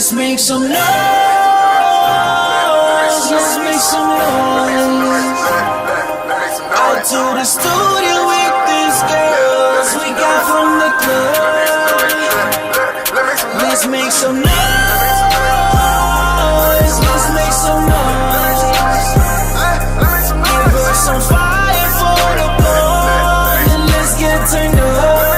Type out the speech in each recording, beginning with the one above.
Let's make some noise. Let's make some noise. Out to the studio with these girls we got from the club. Let's make some noise. Let's make some noise. Give her some fire for the blood and let's get turned up.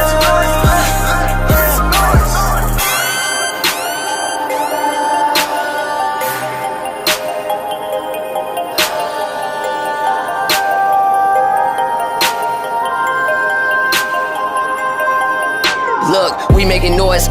Look, we making noise,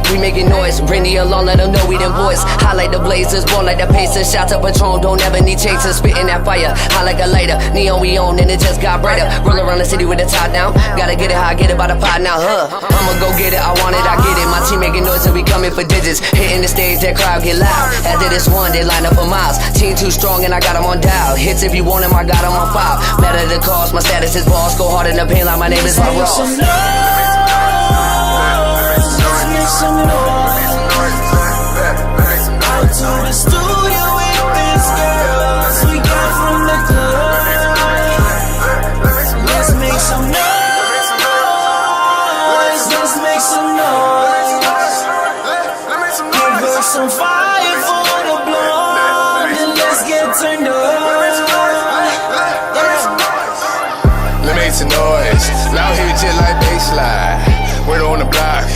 Brandy along, let them know we them boys. Highlight the blazers, born like the Pacers. Shots of Patron, don't ever need chasers. Spitting that fire, hot like a lighter. Neon we on, and it just got brighter. Roll around the city with the top down. Gotta get it how I get it by the pot now, I'ma go get it, I want it, I get it. My team making noise, and we coming for digits. Hitting the stage, that crowd get loud. After this one, they line up for miles. Team too strong, and I got them on dial. Hits if you want them, I got them on file. Matter the cost, my status is boss. Go hard in the paint like my name is Bob Ross. Make some noise. Out to the studio with these girls we got from the club. Let's make some noise. Let's make some noise. Give us some fire for the blood and let's get turned up. Let's make some noise. Loud here just like baseline. Word on the block.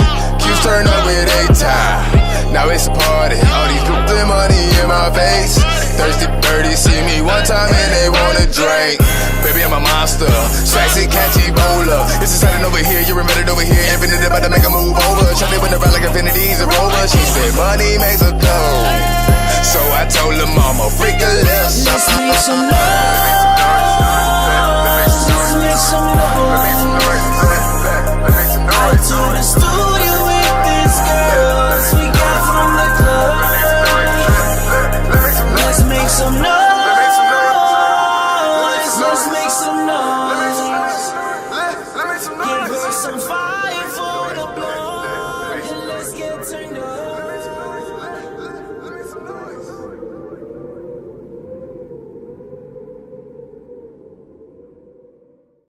Turn up with A-time. Now it's a party. All these Brooklyn money in my face. Thirsty birdies see me one time and they wanna drink. Baby, I'm a monster. Sexy, catchy, bowler. It's exciting over here, you're remitted over here. Infinite about to make a move over. Shot it with the ride like Infinity, he's a rover. She said money makes her go.